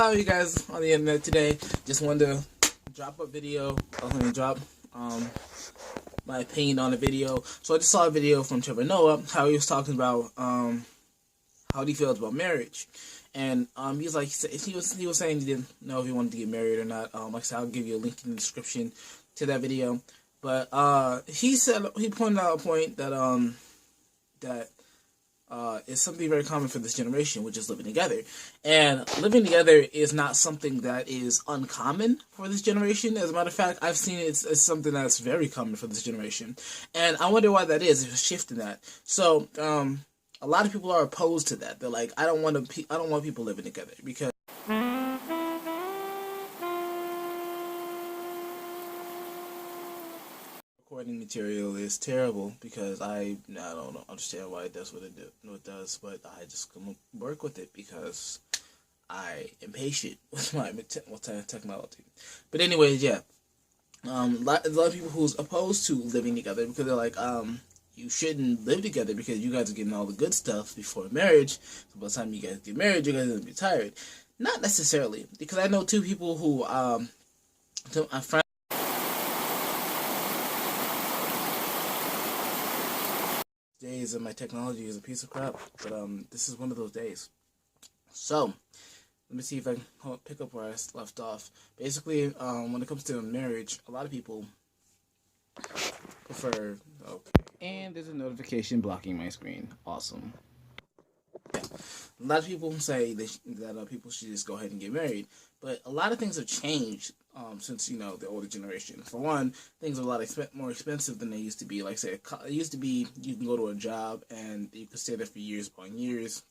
How are you guys on the internet today? Just wanted to drop a video. Drop my opinion on a video. So I just saw a video from Trevor Noah, how he was talking about how he feels about marriage, and he was saying he didn't know if he wanted to get married or not. Like I said, I'll give you a link in the description to that video. But he pointed out a point that is something very common for this generation, which is living together. And living together is not something that is uncommon for this generation. As a matter of fact, I've seen it's something that's very common for this generation. And I wonder why that is, if it's a shift in that. So, a lot of people are opposed to that. They're like, I don't want people living together because recording material is terrible, because I don't understand why it does what it does, but I just come work with it because I am patient with my technology. But anyways, yeah, a lot of people who's opposed to living together because they're like, you shouldn't live together because you guys are getting all the good stuff before marriage. So by the time you guys get married, you guys are gonna be tired. Not necessarily, because I know two people who my friend. Days of my technology is a piece of crap, but this is one of those days. So let me see if I can pick up where I left off. Basically, when it comes to marriage, a lot of people prefer. Okay, and there's a notification blocking my screen. Awesome. Yeah. A lot of people say that people should just go ahead and get married, but a lot of things have changed since the older generation. For one, things are a lot more expensive than they used to be. Like say, it used to be you can go to a job and you could stay there for years upon years,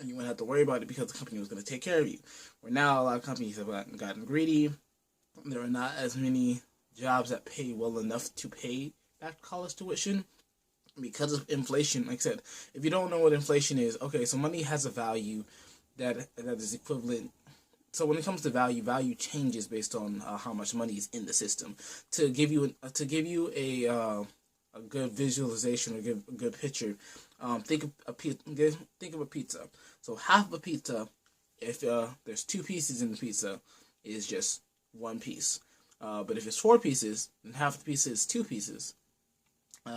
and you wouldn't have to worry about it because the company was going to take care of you. Where now a lot of companies have gotten greedy. There are not as many jobs that pay well enough to pay back college tuition. Because of inflation, like I said, if you don't know what inflation is, okay, so money has a value that is equivalent. So when it comes to value changes based on how much money is in the system. To give you a good visualization or give a good picture, think of a pizza. So half of a pizza, if there's two pieces in the pizza, is just one piece. But if it's four pieces, then half the pizza is two pieces.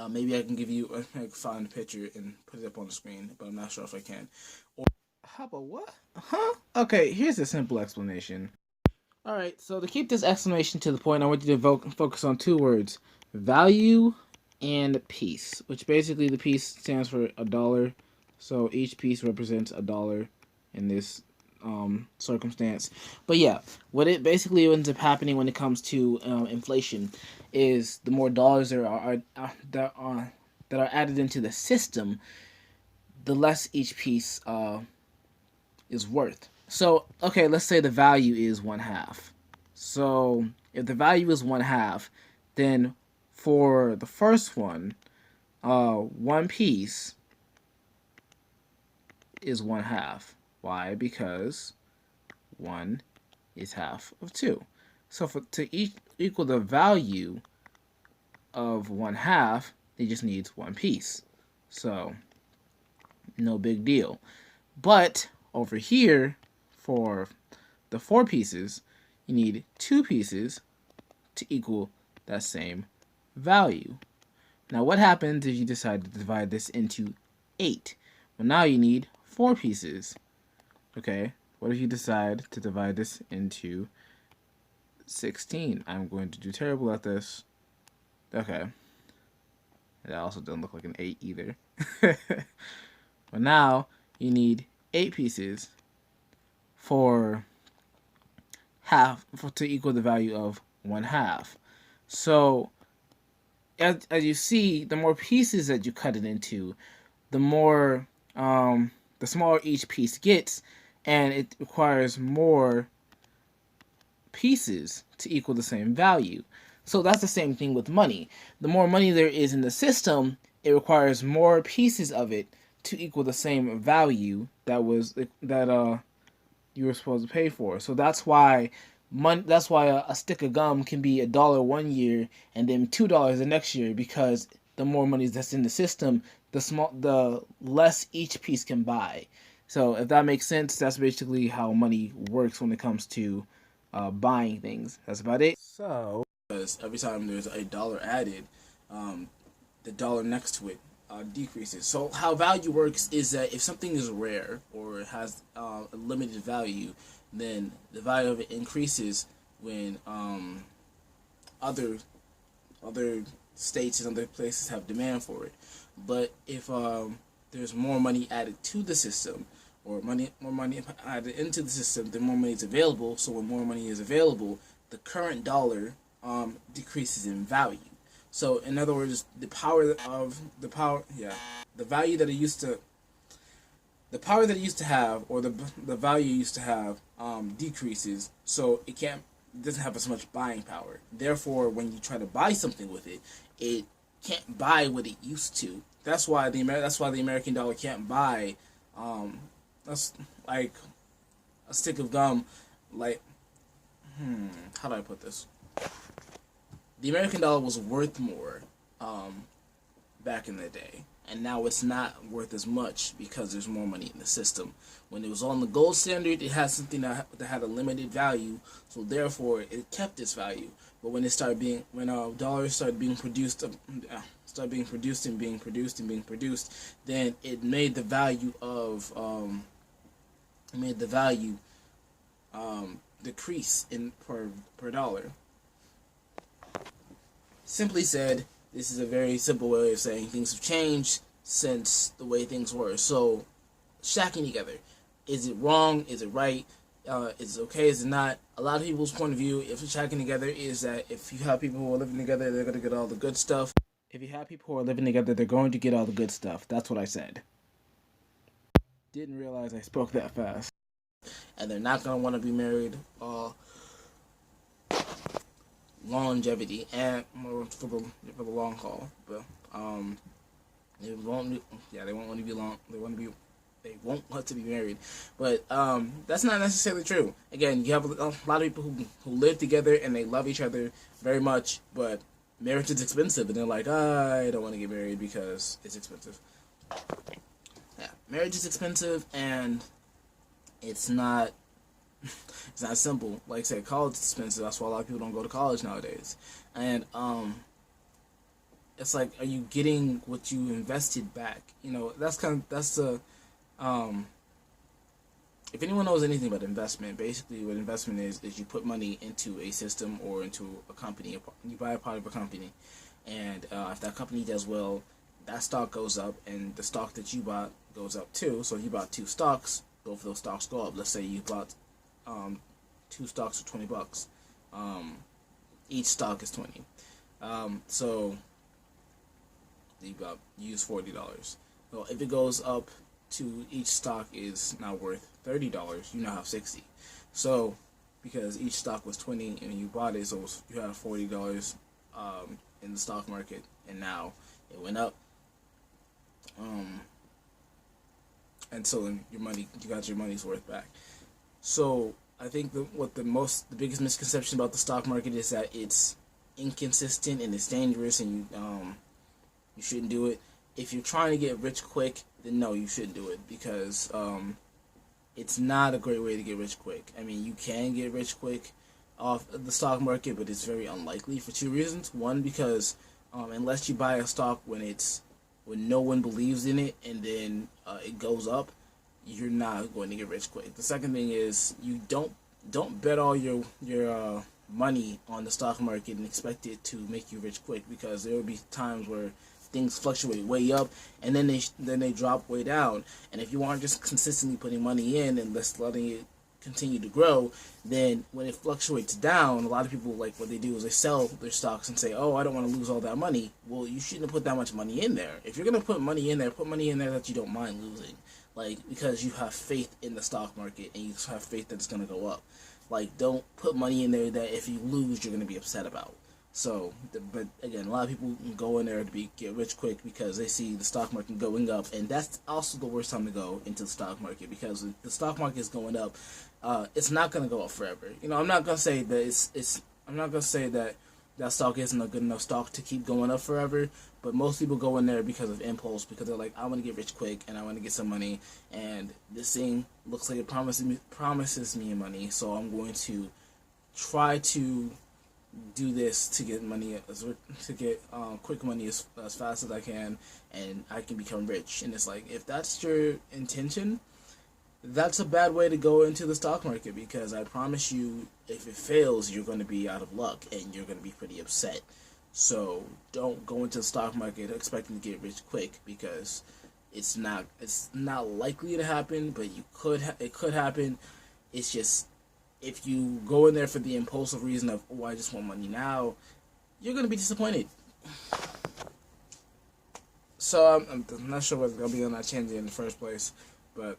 Maybe I can find a picture and put it up on the screen, but I'm not sure if I can. Or how about what? Huh? Okay, here's a simple explanation. Alright, so to keep this explanation to the point, I want you to focus on two words: value and piece, which basically the piece stands for $1. So each piece represents $1 in this circumstance. But yeah, what it basically ends up happening when it comes to inflation is the more dollars that are added into the system, the less each piece is worth. So okay, let's say the value is 1/2. So if the value is 1/2, then for the first one, one piece is 1/2. Why? Because 1 is half of 2. So to equal the value of 1/2, it just needs one piece. So no big deal. But over here, for the 4 pieces, you need 2 pieces to equal that same value. Now what happens if you decide to divide this into 8? Well, now you need 4 pieces. Okay, what if you decide to divide this into 16? I'm going to do terrible at this. Okay. That also doesn't look like an 8 either. But now you need 8 pieces to equal the value of 1/2. So as you see, the more pieces that you cut it into, the more the smaller each piece gets, and it requires more pieces to equal the same value. So that's the same thing with money. The more money there is in the system, it requires more pieces of it to equal the same value that you were supposed to pay for. So that's why a stick of gum can be $1 one year and then $2 the next year, because the more money that's in the system, the less each piece can buy. So if that makes sense, that's basically how money works when it comes to buying things. That's about it. So because every time there's a dollar added, um, the dollar next to it decreases. So how value works is that if something is rare or has a limited value, then the value of it increases when other other states and other places have demand for it. But if there's more money added to the system, or more money added into the system, then more money is available. So when more money is available, the current dollar decreases in value. So in other words, the value that it used to, the power that it used to have, or the value it used to have, decreases. So it doesn't have as much buying power. Therefore, when you try to buy something with it, it can't buy what it used to. That's why the American dollar can't buy, that's like a stick of gum, like how do I put this? The American dollar was worth more back in the day, and now it's not worth as much because there's more money in the system. When it was on the gold standard, it had something that had a limited value, so therefore it kept its value. But when dollars started being produced, then it made the value of decrease in per dollar. Simply said, this is a very simple way of saying things have changed since the way things were. So, stacking together, is it wrong? Is it right? Is it okay? Is it not? A lot of people's point of view, if stacking together, is that if you have people who are living together, they're going to get all the good stuff. If you have people who are living together, they're going to get all the good stuff. That's what I said. Didn't realize I spoke that fast. And they're not going to want to be married longevity and for the long haul. But they won't want to be long. They won't want to be married. But that's not necessarily true. Again, you have a lot of people who live together and they love each other very much, but marriage is expensive, and they're like, I don't want to get married because it's expensive. Yeah, marriage is expensive, and it's not simple. Like I said, college is expensive. That's why a lot of people don't go to college nowadays. And it's like, are you getting what you invested back? That's the if anyone knows anything about investment, basically what investment is you put money into a system or into a company. You buy a part of a company, and if that company does well, that stock goes up, and the stock that you bought goes up too. So if you bought 2 stocks, both of those stocks go up. Let's say you bought 2 stocks for $20. Each stock is $20. So you use $40. Well, if it goes up to each stock is now worth $30, you now have $60. So because each stock was $20 and you bought it, so you have $40 in the stock market, and now it went up. And so you got your money's worth back. So I think the biggest misconception about the stock market is that it's inconsistent and it's dangerous, and you shouldn't do it. If you're trying to get rich quick, then no, you shouldn't do it, because it's not a great way to get rich quick. I mean, you can get rich quick off the stock market, but it's very unlikely for 2 reasons. One, because unless you buy a stock when no one believes in it, and then it goes up, you're not going to get rich quick. The second thing is, you don't bet all your money on the stock market and expect it to make you rich quick, because there will be times where things fluctuate way up, and then they drop way down. And if you aren't just consistently putting money in and just letting it continue to grow, then when it fluctuates down, a lot of people, like, what they do is they sell their stocks and say, oh, I don't want to lose all that money. Well, you shouldn't have put that much money in there. If you're going to put money in there that you don't mind losing, like, because you have faith in the stock market and you have faith that it's going to go up. Like, don't put money in there that if you lose, you're going to be upset about. So, but again, a lot of people go in there to get rich quick because they see the stock market going up, and that's also the worst time to go into the stock market, because if the stock market is going up, it's not going to go up forever. I'm not going to say that I'm not going to say that that stock isn't a good enough stock to keep going up forever. But most people go in there because of impulse, because they're like, I want to get rich quick and I want to get some money, and this thing looks like it promises me money, so I'm going to try to do this to get money, to get quick money as fast as I can, and I can become rich. And it's like, if that's your intention, that's a bad way to go into the stock market, because I promise you, if it fails, you're going to be out of luck and you're going to be pretty upset. So don't go into the stock market expecting to get rich quick, because it's not likely to happen, but it could happen. It's just, if you go in there for the impulsive reason of, oh, I just want money now, you're going to be disappointed. So I'm not sure what's going to be on that change in the first place, but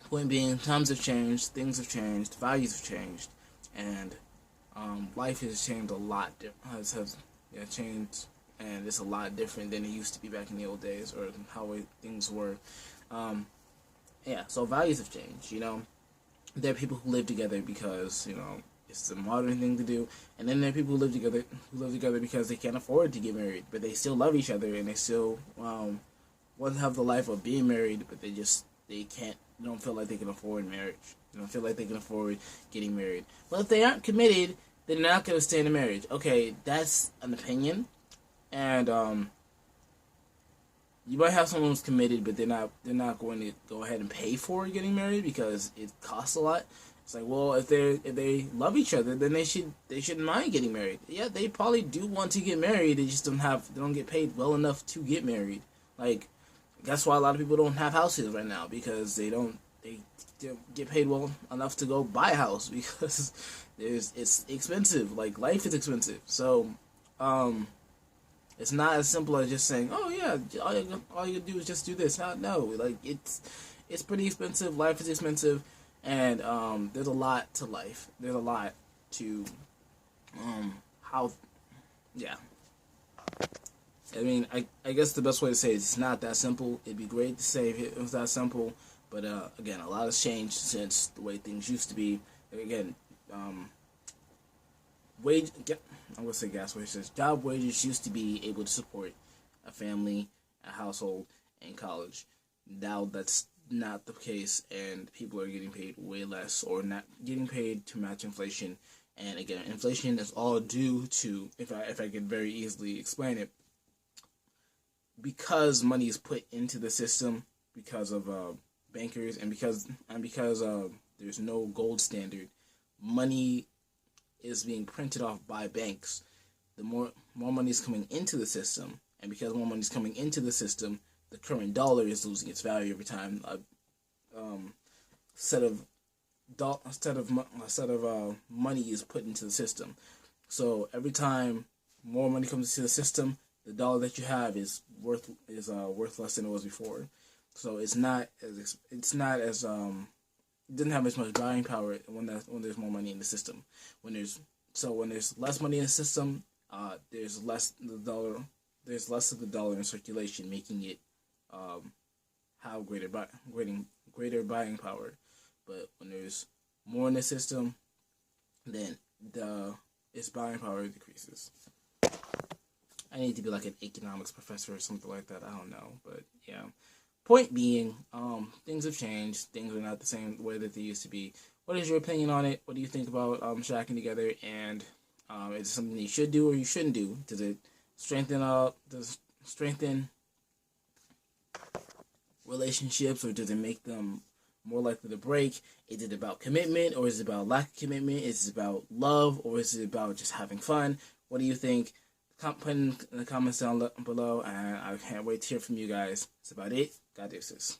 point being, times have changed, things have changed, values have changed, and life has changed a lot. Changed, and it's a lot different than it used to be back in the old days, or how things were. So values have changed. There are people who live together because it's the modern thing to do, and then there are people who live together because they can't afford to get married, but they still love each other, and they still want to have the life of being married, but they don't feel like they can afford marriage. They don't feel like they can afford getting married. Well, if they aren't committed, then they're not going to stay in a marriage. Okay, that's an opinion, and you might have someone who's committed, but they're not going to go ahead and pay for getting married because it costs a lot. It's like, well, if they love each other, then they shouldn't mind getting married. Yeah, they probably do want to get married. They just don't get paid well enough to get married. Like, that's why a lot of people don't have houses right now, because they get paid well enough to go buy a house, because it's expensive. Like, life is expensive. So it's not as simple as just saying, oh yeah, all you do is just do this. No, like, it's pretty expensive. Life is expensive, and there's a lot to life. There's a lot to I mean, I guess the best way to say it is it's not that simple. It'd be great to say if it was that simple, but again, a lot has changed since the way things used to be. Again, I'm gonna say gas wages. Job wages used to be able to support a family, a household, and college. Now that's not the case, and people are getting paid way less, or not getting paid to match inflation. And again, inflation is all due to, if I could very easily explain it, because money is put into the system because of bankers, and because there's no gold standard. Money is being printed off by banks. The more money is coming into the system, and because more money is coming into the system, the current dollar is losing its value every time set of money is put into the system. So every time more money comes into the system, the dollar that you have is worth less than it was before. So it doesn't have as much buying power when there's more money in the system. When there's less money in the system, there's less of the dollar in circulation, making it have greater buying power. But when there's more in the system, then its buying power decreases. I need to be like an economics professor or something like that. I don't know, but yeah. Point being, things have changed. Things are not the same way that they used to be. What is your opinion on it? What do you think about shacking together? And is it something you should do or you shouldn't do? Does it strengthen relationships, or does it make them more likely to break? Is it about commitment, or is it about lack of commitment? Is it about love, or is it about just having fun? What do you think? Put in the comments down below, and I can't wait to hear from you guys. That's about it. God deuces.